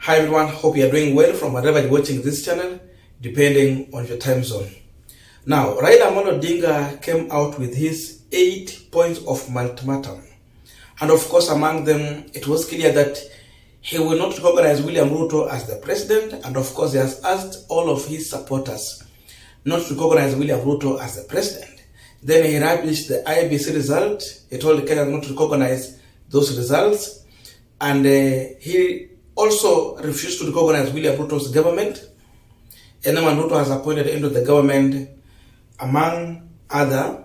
Hi everyone, hope you are doing well from wherever you're watching this channel, depending on your time zone. Now, Raila Odinga came out with his 8 points of ultimatum. And of course, among them, it was clear that he will not recognize William Ruto as the president. And of course, he has asked all of his supporters not to recognize William Ruto as the president. Then he published the IBC result. He told Kenyans not to recognize those results. And he also refused to recognize William Ruto's government. Anyone Ruto has appointed into the government, among other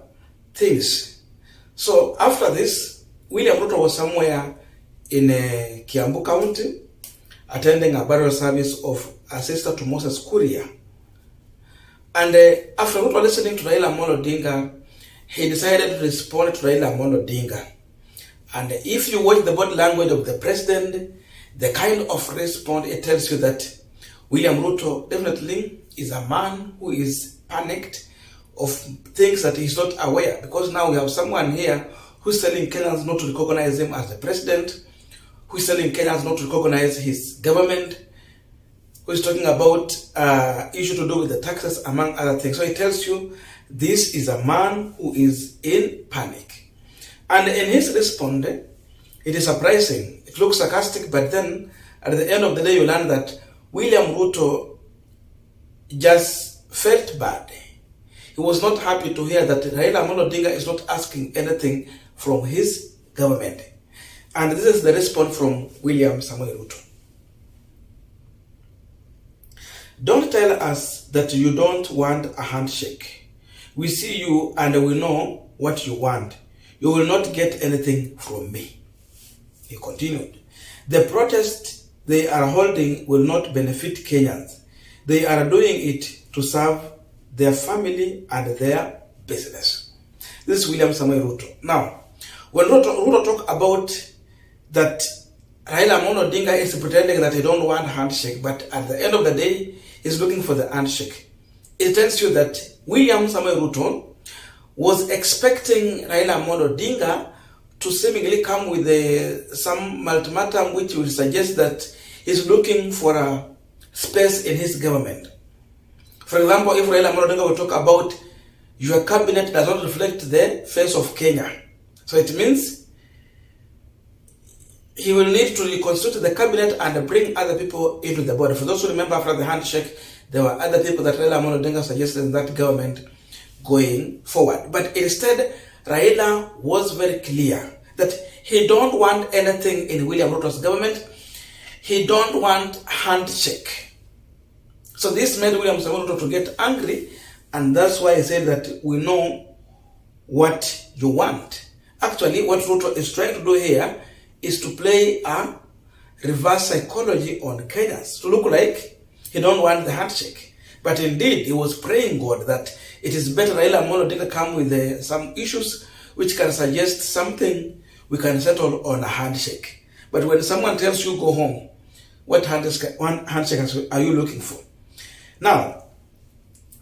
things. So after this, William Ruto was somewhere in Kiambu County, attending a burial service of a sister to Moses Kuria. And after Ruto listening to Raila Odinga, he decided to respond to Raila Odinga. And if you watch the body language of the president, the kind of response, it tells you that William Ruto definitely is a man who is panicked of things that he's not aware. Because now we have someone here who's telling Kenyans not to recognize him as the president, who's telling Kenyans not to recognize his government, who's talking about issue to do with the taxes, among other things. So it tells you this is a man who is in panic. And in his response, it is surprising. It looks sarcastic, but then at the end of the day, you learn that William Ruto just felt bad. He was not happy to hear that Raila Odinga is not asking anything from his government. And this is the response from William Samuel Ruto. Don't tell us that you don't want a handshake. We see you and we know what you want. You will not get anything from me. He continued. The protest they are holding will not benefit Kenyans. They are doing it to serve their family and their business. This is William Samuel Ruto. Now, when Ruto talk about that Raila Odinga is pretending that he don't want handshake, but at the end of the day, he's looking for the handshake. It tells you that William Samuel Ruto was expecting Raila Odinga to seemingly come with some ultimatum which will suggest that he's looking for a space in his government. For example, if Raila Odinga will talk about your cabinet does not reflect the face of Kenya. So it means he will need to reconstitute the cabinet and bring other people into the body. For those who remember, after the handshake, there were other people that Raila Odinga suggested in that government going forward. But instead, Raila was very clear that he don't want anything in William Ruto's government. He don't want handshake. So this made William Samuel Ruto to get angry, and that's why he said that we know what you want. Actually, what Ruto is trying to do here is to play a reverse psychology on Kenyans, to look like he don't want the handshake. But indeed, he was praying God that it is better Raila Odinga come with some issues which can suggest something we can settle on a handshake. But when someone tells you go home, what handshake are you looking for? Now,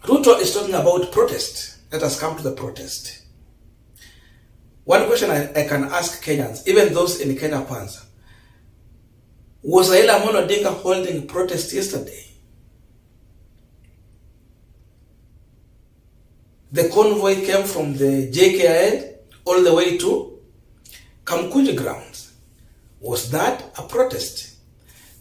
Ruto is talking about protest. Let us come to the protest. One question I can ask Kenyans, even those in Kenya Kwanza, was Raila Odinga holding protest yesterday? The convoy came from the JKIA all the way to Kamkunji grounds. Was that a protest?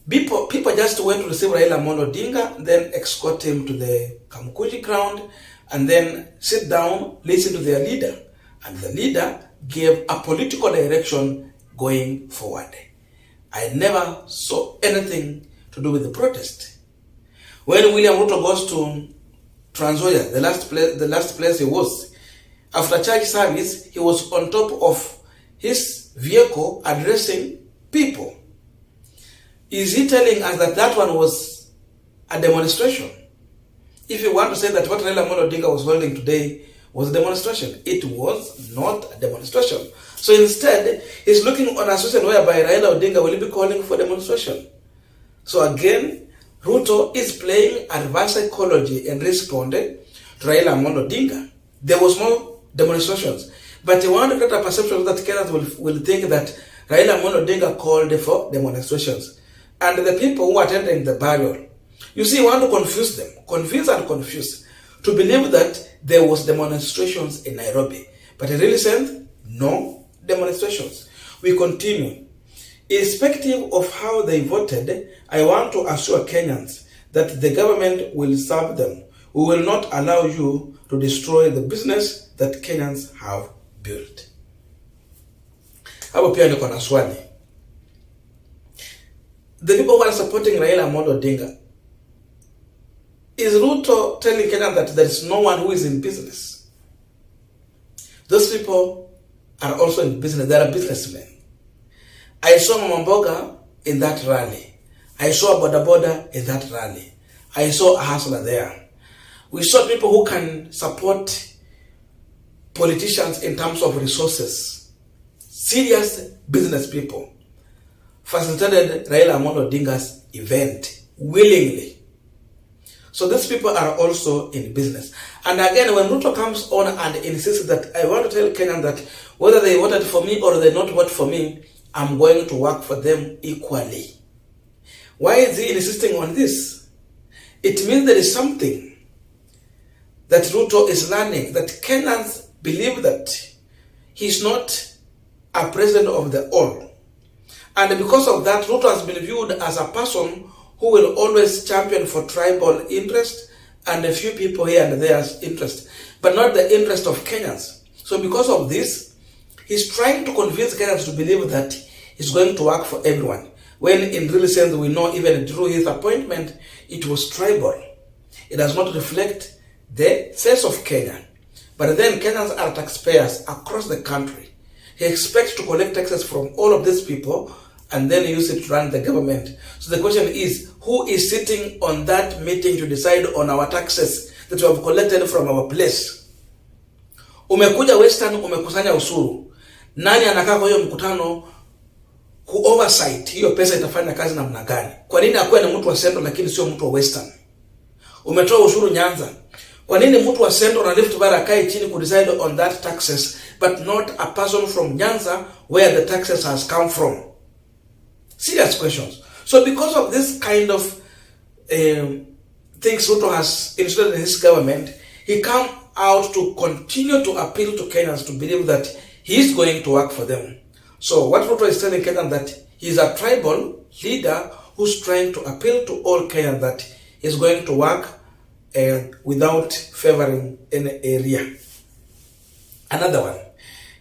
People just went to receive Raila Odinga, then escort him to the Kamkunji ground, and then sit down, listen to their leader. And the leader gave a political direction going forward. I never saw anything to do with the protest. When William Ruto goes to Trans Nzoia, the last place he was, after church service, he was on top of his vehicle addressing people. Is he telling us that that one was a demonstration? If you want to say that what Raila Odinga was holding today was a demonstration, it was not a demonstration. So instead, he's looking on a situation whereby Raila Odinga will be calling for demonstration. So again, Ruto is playing a reverse psychology and responding to Raila Odinga. There was no demonstrations, but he wanted to create a perception that Kenyans will think that Raila Odinga called for demonstrations. and the people who are attending the burial. You see, you want to confuse them, confuse, to believe that there was demonstrations in Nairobi. But in real sense, no demonstrations. We continue. Irrespective of how they voted, I want to assure Kenyans that the government will serve them. We will not allow you to destroy the business that Kenyans have built. Hapo pia niko na swali. The people who are supporting Raila Odinga, is Ruto telling Kenyans that there is no one who is in business? Those people are also in business. They are businessmen. I saw Mamboga in that rally. I saw Boda Boda in that rally. I saw a hustler there. We saw people who can support politicians in terms of resources. Serious business people facilitated Raila Odinga's event willingly. So these people are also in business. And again, when Ruto comes on and insists that I want to tell Kenyans that whether they voted for me or they not vote for me, I'm going to work for them equally. Why is he insisting on this? It means there is something that Ruto is learning, that Kenyans believe that he's not a president of the all. And because of that, Ruto has been viewed as a person who will always champion for tribal interest and a few people here and there's interest, but not the interest of Kenyans. So because of this, he's trying to convince Kenyans to believe that he's going to work for everyone. When in real sense, we know even through his appointment, it was tribal. It does not reflect the face of Kenya. But then Kenyans are taxpayers across the country. He expects to collect taxes from all of these people and then use it to run the government. So the question is, who is sitting on that meeting to decide on our taxes that we have collected from our place? Umekuja Western, umekusanya usuru. Nani anakaa kwa hiyo mkutano ku oversight hiyo pesa itafanya kazi namna gani? Kwa nini akuwe ni mtu wa Central lakini sio mtu wa Western? Umetoa ushuru Nyanza. Kwa nini mtu wa Central na Rift Valley akae chini ku decide on that taxes but not a person from Nyanza where the taxes has come from? Serious questions. So because of this kind of things Ruto has installed in his government, he come out to continue to appeal to Kenyans to believe that he is going to work for them. So what Ruto is telling Kenyans that he is a tribal leader who's trying to appeal to all Kenyans that he is going to work without favoring any area. Another one.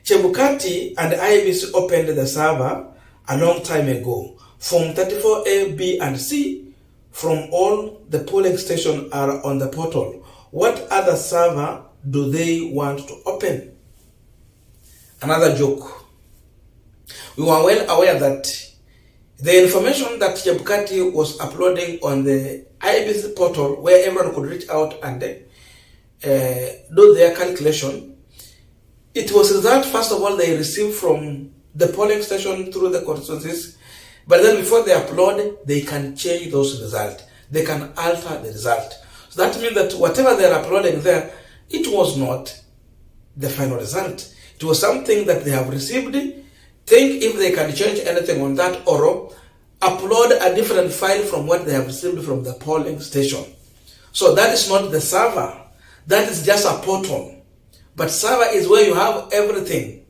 Chebukati and IEBC opened the server a long time ago. Form 34A, B, and C from all the polling stations are on the portal. What other server do they want to open? Another joke. We were well aware that the information that Chebukati was uploading on the IEBC portal, where everyone could reach out and do their calculation, it was result, first of all, they received from the polling station through the constituencies, but then before they upload, they can change those results. They can alter the result. So that means that whatever they are uploading there, it was not the final result. It was something that they have received. Think if they can change anything on that or upload a different file from what they have received from the polling station. So that is not the server. That is just a portal. But server is where you have everything.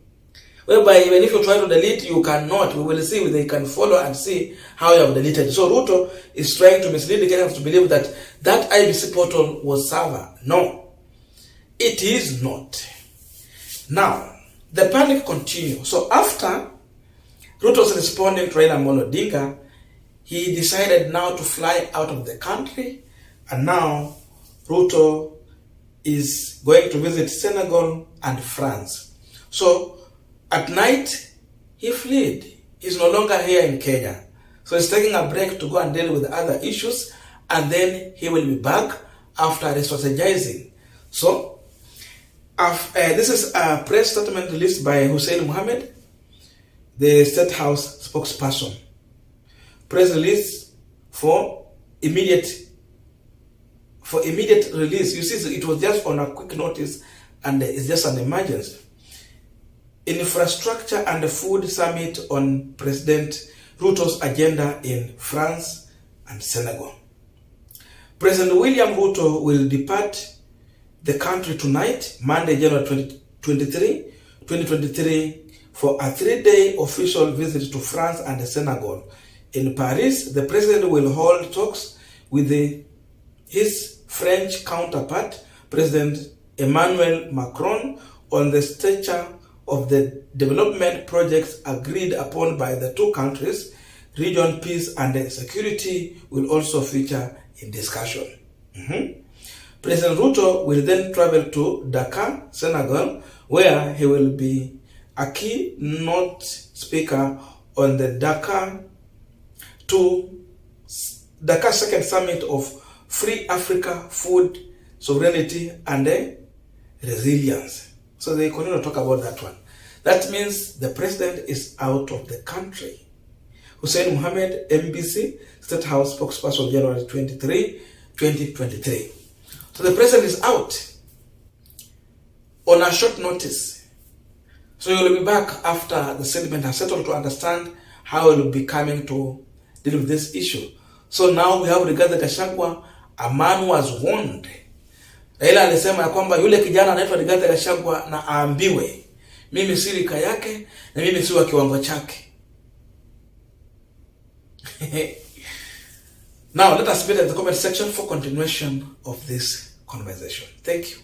Whereby even if you try to delete, you cannot. We will see, they can follow and see how you have deleted. So Ruto is trying to mislead the Kenyans to believe that that IBC portal was server. No, it is not. Now, the panic continues. So after Ruto's responding to Raila Odinga, he decided now to fly out of the country, and now Ruto is going to visit Senegal and France. So at night, he fled. He's no longer here in Kenya. So he's taking a break to go and deal with other issues, and then he will be back after re-strategizing. So, this is a press statement released by Hussein Mohammed, the State House spokesperson. Press release for immediate release. You see, it was just on a quick notice, and it's just an emergency. Infrastructure and Food Summit on President Ruto's agenda in France and Senegal. President William Ruto will depart the country tonight, Monday, January 2023, for a 3-day official visit to France and Senegal. In Paris, the president will hold talks with his French counterpart, President Emmanuel Macron, on the stature of the development projects agreed upon by the two countries. Region peace and security will also feature in discussion. President Ruto will then travel to Dakar, Senegal, where he will be a keynote speaker on the Dakar Second Summit of Free Africa, Food Sovereignty and Resilience. So they continue to talk about that one. That means the president is out of the country. Hussein Mohammed, MBC, State House spokesperson, January 23, 2023. So the president is out on a short notice. So he will be back after the settlement has settled to understand how he will be coming to deal with this issue. So now we have Rigathi Gachagua, a man who was warned. Raila alisema ya kwamba yule kijana anaitwa Rigathi Gachagua na aambiwe, mimi si rika yake na mimi si wa kiwango chake. Now let us meet at the comment section for continuation of this conversation. Thank you.